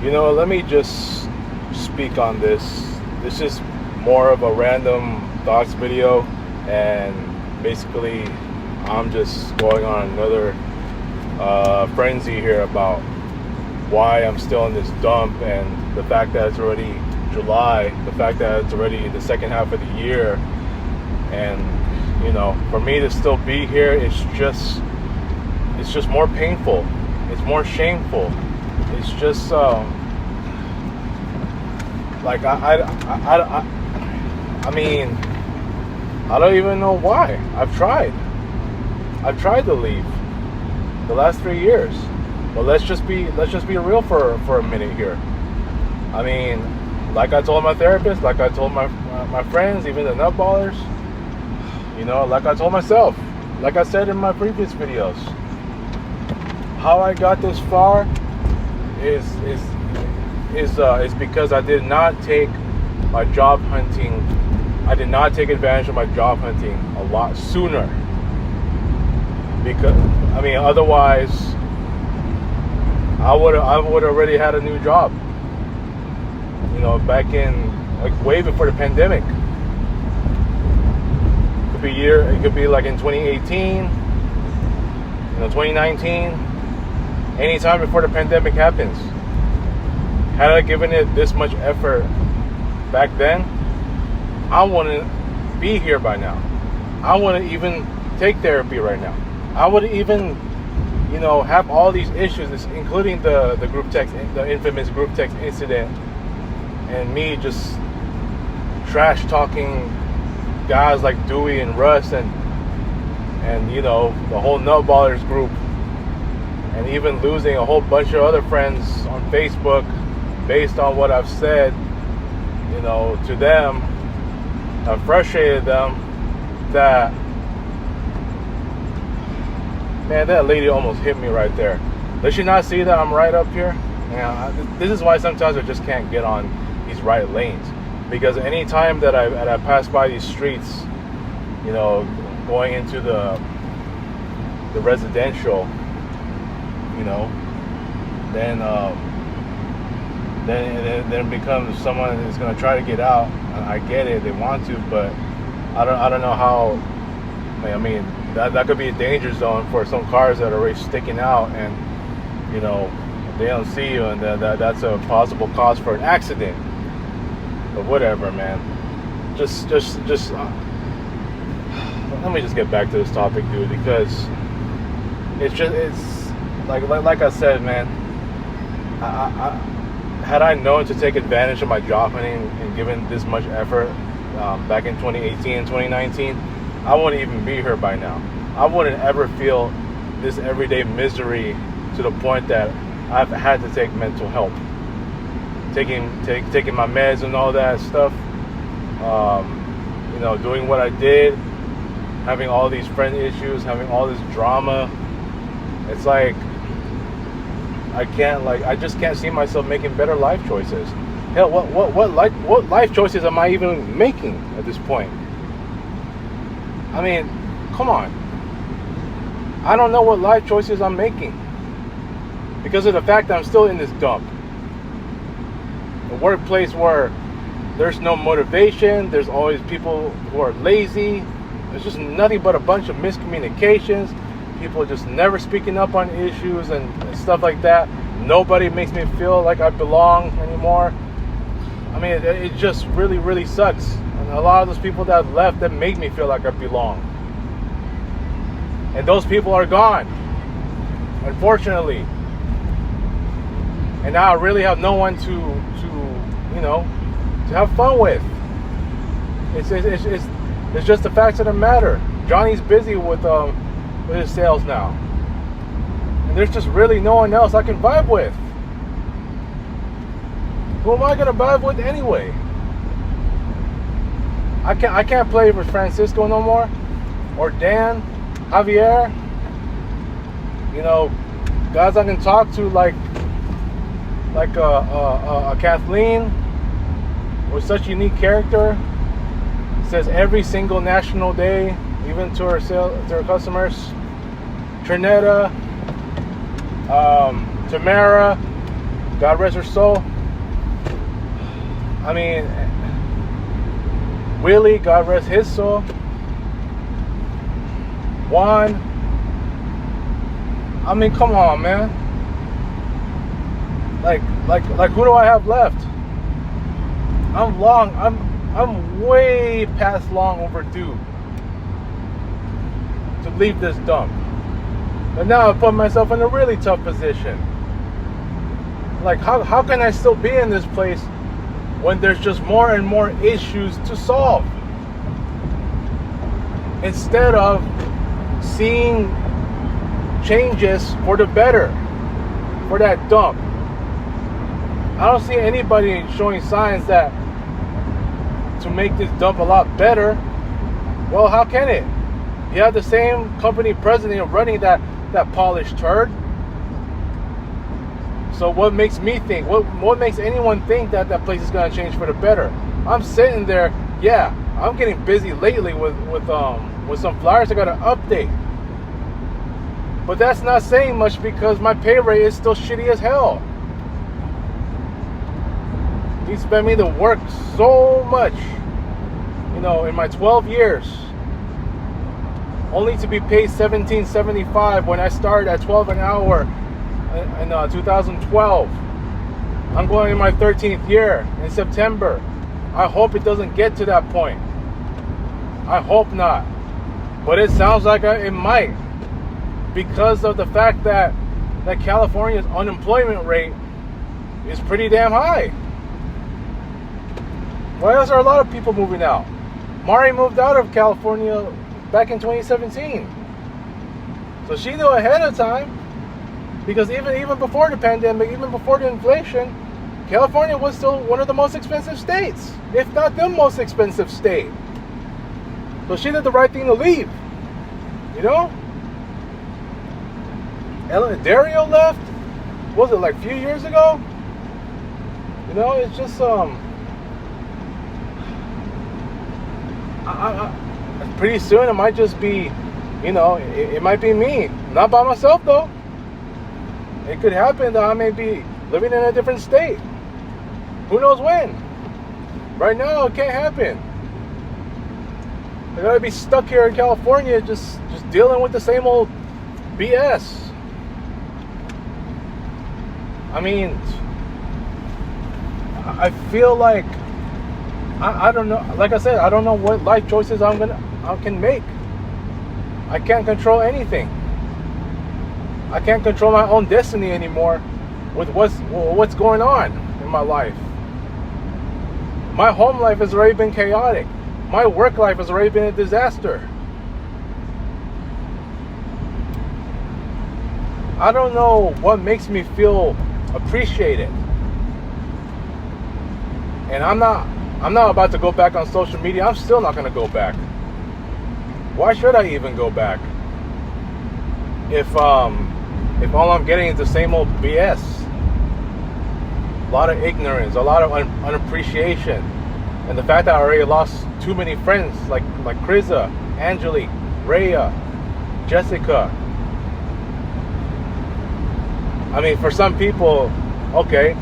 Let me just speak on this. This is more of a random thoughts video, and basically, I'm just going on another frenzy here about why I'm still in this dump, and the fact that it's already July, the fact that it's already the second half of the year, and for me to still be here, it's just more painful. It's more shameful. It's just like I mean, I don't even know why. I've tried to leave the last 3 years. But let's just be real for a minute here. I mean, like I told my therapist, like I told my friends, even the nutballers, like I told myself, like I said in my previous videos, how I got this far is because I did not take my job hunting. I did not take advantage of my job hunting a lot sooner. Because otherwise, I would already had a new job. Back in way before the pandemic. It could be like in 2018, 2019, anytime before the pandemic happens. Had I given it this much effort back then, I wouldn't be here by now. I wouldn't even take therapy right now. I wouldn't even, have all these issues, including the group text, the infamous group text incident, and me just trash talking guys like Dewey and Russ and the whole Nutballers group, and even losing a whole bunch of other friends on Facebook based on what I've said, to them. I've frustrated them. That lady almost hit me right there. Does she not see that I'm right up here? This is why sometimes I just can't get on these right lanes, because any time that I pass by these streets, going into the residential, then it becomes someone is going to try to get out. I get it, they want to, but I don't know how. That could be a danger zone for some cars that are already sticking out, and they don't see you, and that's a possible cause for an accident. But whatever, man. Just let me just get back to this topic, dude, because it's like I said, man. I had I known to take advantage of my job hunting and given this much effort back in 2018 and 2019, I wouldn't even be here by now. I wouldn't ever feel this everyday misery to the point that I've had to take mental help, taking my meds and all that stuff. Doing what I did, having all these friend issues, having all this drama. It's like I just can't see myself making better life choices. Hell, what life choices am I even making at this point? Come on. I don't know what life choices I'm making because of the fact that I'm still in this dump. A workplace where there's no motivation, there's always people who are lazy, there's just nothing but a bunch of miscommunications, people just never speaking up on issues and stuff like that. Nobody makes me feel like I belong anymore. It just really, really sucks. And a lot of those people that left, that made me feel like I belong. And those people are gone, unfortunately. And now I really have no one to have fun with. It's just the facts of the matter. Johnny's busy with his sales now, and there's just really no one else I can vibe with. Who am I gonna vibe with anyway? I can't play with Francisco no more, or Dan, Javier. Guys I can talk to like a Kathleen, with such unique character. Says every single national day, even to her customers. Trinetta, Tamara, God rest her soul. I mean, Willie, God rest his soul. Juan. I mean, come on, man. Like who do I have left? I'm way past long overdue to leave this dump. But now I put myself in a really tough position. Like, how can I still be in this place when there's just more and more issues to solve? Instead of seeing changes for the better for that dump. I don't see anybody showing signs that to make this dump a lot better. Well, how can it? You have the same company president running that polished turd. So what makes me think, what makes anyone think that place is going to change for the better? I'm sitting there, yeah, I'm getting busy lately with some flyers I got to update. But that's not saying much because my pay rate is still shitty as hell. He expect me to work so much, in my 12 years, only to be paid $17.75 when I started at $12 an hour in 2012. I'm going in my 13th year in September. I hope it doesn't get to that point. I hope not. But it sounds like it might, because of the fact that California's unemployment rate is pretty damn high. Why else are a lot of people moving out? Mari moved out of California back in 2017. So she knew ahead of time, because even before the pandemic, even before the inflation, California was still one of the most expensive states, if not the most expensive state. So she did the right thing to leave, Dario left, was it like a few years ago? It's just pretty soon it might just be, it might be me. Not by myself though. It could happen that I may be living in a different state. Who knows when? Right now it can't happen. I gotta be stuck here in California just dealing with the same old BS. I mean, I feel like I don't know. Like I said, I don't know what life choices I can make. I can't control anything. I can't control my own destiny anymore with what's going on in my life. My home life has already been chaotic. My work life has already been a disaster. I don't know what makes me feel appreciated. And I'm not about to go back on social media. I'm still not going to go back. Why should I even go back? If all I'm getting is the same old BS. A lot of ignorance, a lot of unappreciation. And the fact that I already lost too many friends like Krisa, Angelique, Rhea, Jessica. I mean, for some people, okay,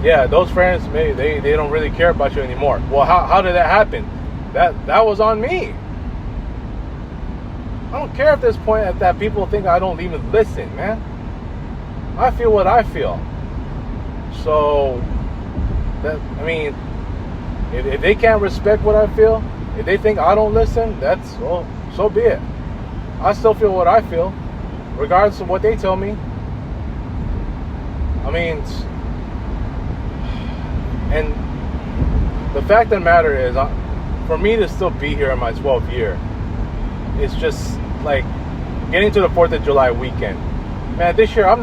yeah, those friends, maybe they don't really care about you anymore. Well, how did that happen? That was on me. I don't care at this point that people think I don't even listen, man. I feel what I feel. So, if they can't respect what I feel, if they think I don't listen, so be it. I still feel what I feel, regardless of what they tell me. And the fact of the matter is, for me to still be here in my 12th year, it's just like getting to the 4th of July weekend. Man, this year I'm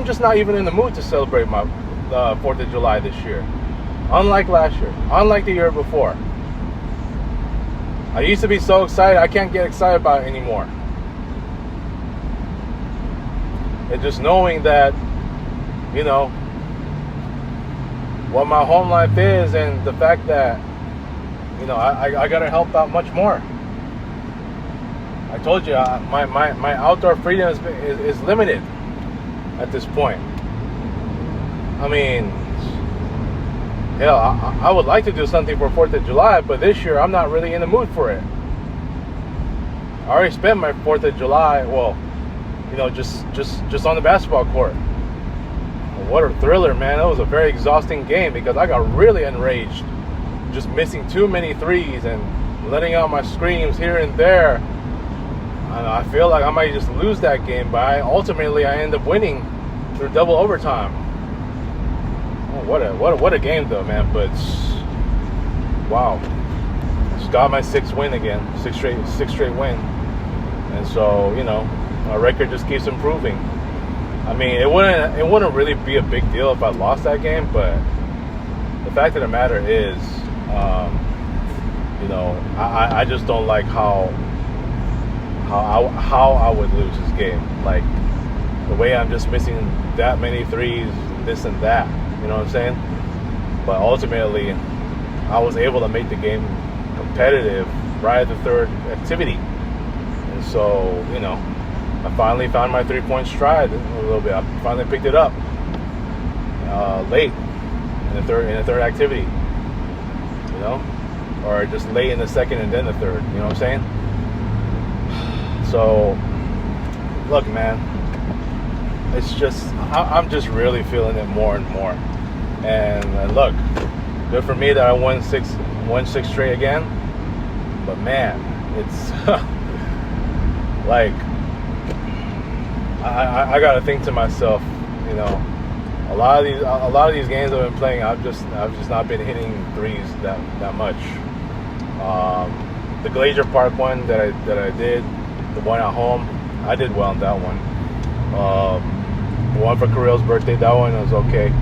just not even in the mood to celebrate my 4th of July this year. Unlike last year, unlike the year before. I used to be so excited, I can't get excited about it anymore. And just knowing that, what my home life is, and the fact that, I gotta help out much more. I told you, my outdoor freedom is limited at this point. I mean, hell, I would like to do something for 4th of July, but this year I'm not really in the mood for it. I already spent my 4th of July, well, just on the basketball court. What a thriller, man. It was a very exhausting game because I got really enraged. Just missing too many threes and letting out my screams here and there. And I feel like I might just lose that game, but ultimately I end up winning through double overtime. Oh, what a game though, man. But wow. Just got my 6th win again. Six straight win. And so, my record just keeps improving. I mean, it wouldn't really be a big deal if I lost that game, but the fact of the matter is, I just don't like how I would lose this game. Like the way I'm just missing that many threes, this and that. You know what I'm saying? But ultimately, I was able to make the game competitive right at the 3rd activity. And so, I finally found my 3-point stride a little bit. I finally picked it up late in the third activity, or just late in the 2nd and then the 3rd. You know what I'm saying? So, look, man, it's just I'm just really feeling it more and more. And look, good for me that I won six straight again. But man, it's like I gotta think to myself, a lot of these games I've been playing, I've just not been hitting threes that much. The Glacier Park one that I did, the one at home, I did well on that one. The one for Kirill's birthday, that one was okay.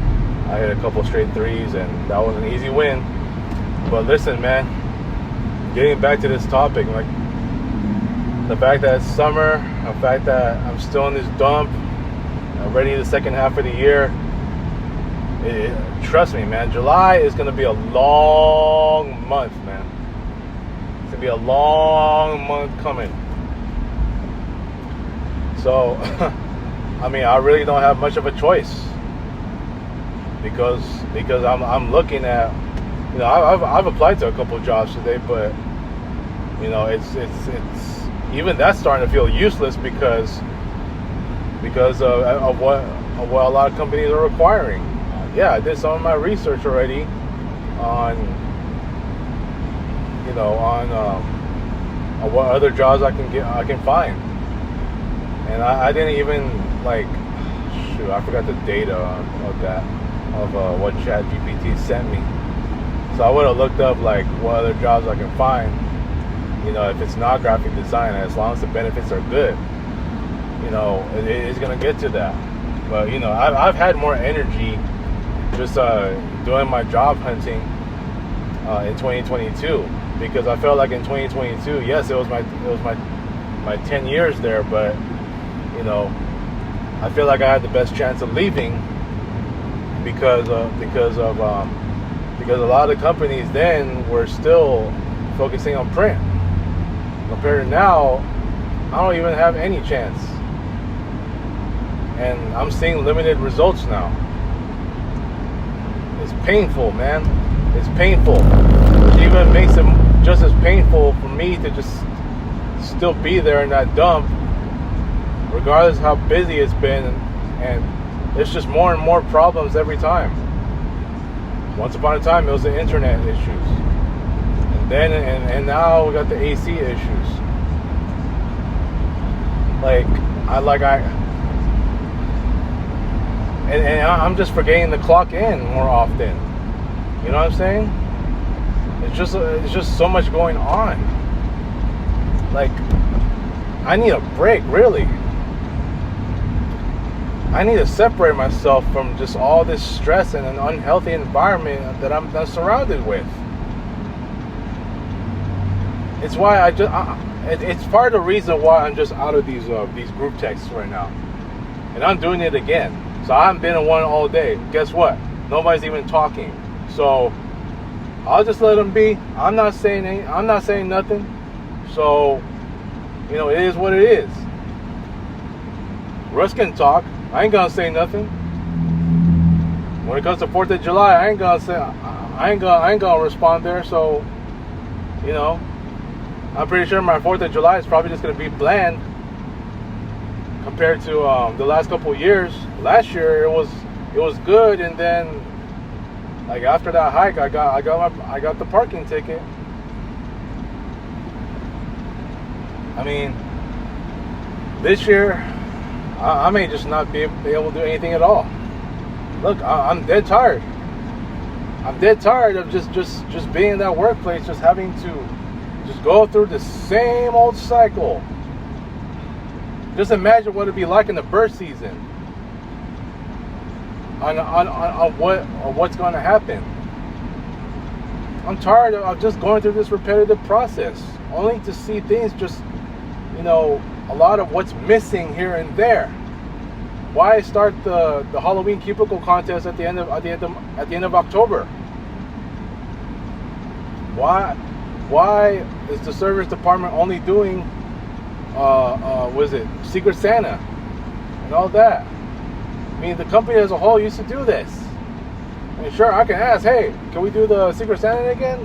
I hit a couple straight threes, and that was an easy win. But listen, man, getting back to this topic, like the fact that it's summer, the fact that I'm still in this dump, already the second half of the year. Trust me, man, July is going to be a long month, man. It's going to be a long month coming. So, I mean, I really don't have much of a choice because I'm looking at, I've applied to a couple of jobs today, but it's even that's starting to feel useless because of what a lot of companies are requiring. I did some of my research already on what other jobs I can find, and I didn't even I forgot the data of what ChatGPT sent me. So I would have looked up what other jobs I can find. If it's not graphic design, as long as the benefits are good, it's gonna get to that. But I've had more energy just doing my job hunting in 2022, because I felt like in 2022, yes, it was my 10 years there, but I feel like I had the best chance of leaving because a lot of the companies then were still focusing on print. Compared to now, I don't even have any chance, and I'm seeing limited results now. It's painful, man. It's painful. It even makes it just as painful for me to just still be there in that dump, regardless of how busy it's been, and it's just more and more problems every time. Once upon a time, it was the internet issues, and now we got the AC issues. And I'm just forgetting to clock in more often. You know what I'm saying? It's just so much going on. I need a break, really. I need to separate myself from just all this stress and an unhealthy environment that I'm surrounded with. It's why it's part of the reason why I'm just out of these group texts right now, and I'm doing it again. So I haven't been in one all day. Guess what? Nobody's even talking. So I'll just let them be. I'm not saying nothing. So it is what it is. Russ can talk. I ain't gonna say nothing. When it comes to 4th of July, I ain't gonna respond there. So, you know, I'm pretty sure my 4th of July is probably just gonna be bland compared to the last couple of years. Last year it was good, and then like after that hike, I got the parking ticket. I mean, this year I may just not be able to do anything at all. Look, I'm dead tired. I'm dead tired of just being in that workplace, just having to just go through the same old cycle. Just imagine what it'd be like in the bird season. On what's going to happen. I'm tired of just going through this repetitive process, only to see things just, you know, a lot of what's missing here and there. Why start the Halloween cubicle contest at the end of October? Why is the service department only doing Secret Santa and all that? I mean, the company as a whole used to do this. I mean, sure, I can ask, hey, can we do the Secret Santa again?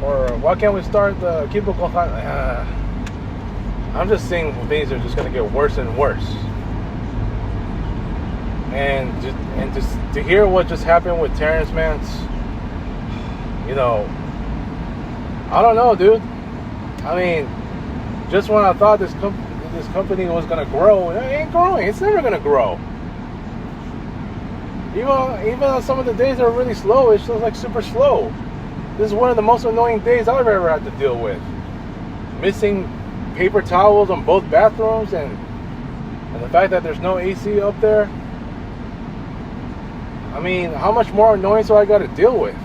Or why can't we start the cubicle contest? I'm just seeing things are just going to get worse and worse. And just to hear what just happened with Terrence, man, you know, I don't know, dude. I mean, just when I thought this company was going to grow, it ain't growing. It's never going to grow. Even on some of the days that are really slow, it's just like super slow. This is one of the most annoying days I've ever had to deal with. Missing paper towels on both bathrooms, and the fact that there's no AC up there. I mean, how much more annoyance do I got to deal with?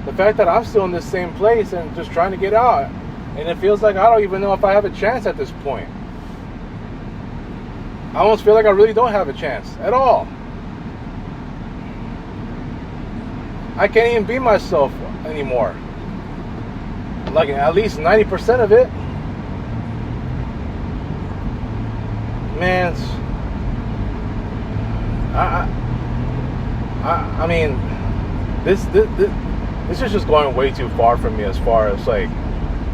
The fact that I'm still in this same place and just trying to get out, and it feels like I don't even know if I have a chance at this point. I almost feel like I really don't have a chance at all. I can't even be myself anymore. Like at least 90% of it. Man, I mean, this is just going way too far for me as far as like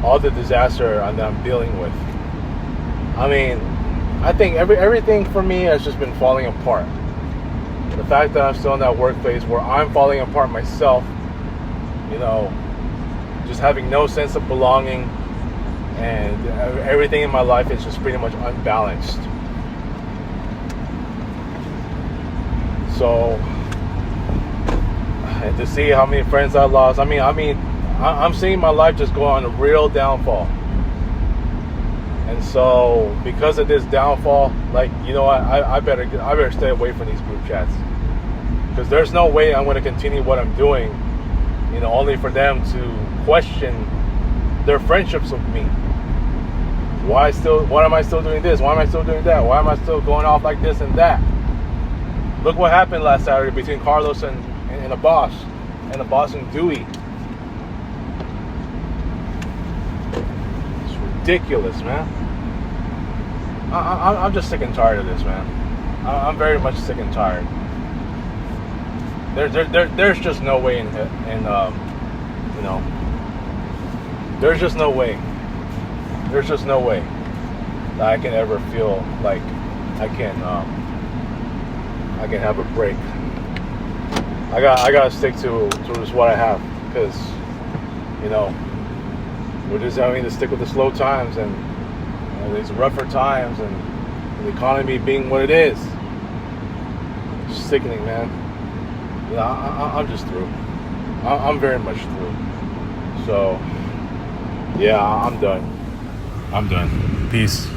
all the disaster that I'm dealing with. I mean, I think everything for me has just been falling apart. The fact that I'm still in that workplace where I'm falling apart myself, you know, just having no sense of belonging, and everything in my life is just pretty much unbalanced. So, and to see how many friends I lost, I'm seeing my life just go on a real downfall. And so, because of this downfall, like, you know what, I better stay away from these group chats, because there's no way I'm going to continue what I'm doing, you know, only for them to question their friendships with me. Why am I still doing this? Why am I still doing that? Why am I still going off like this and that? Look what happened last Saturday between Carlos and the boss and Dewey. It's ridiculous, man. I'm just sick and tired of this, man. I'm very much sick and tired. There's just no way you know, there's just no way. There's just no way that I can ever feel like I can have a break. I gotta stick to just what I have, because, you know, we're just having to stick with the slow times and these rougher times, and the economy being what it is. It's sickening, man. You know, I'm just through. I'm very much through. So, yeah, I'm done. Peace.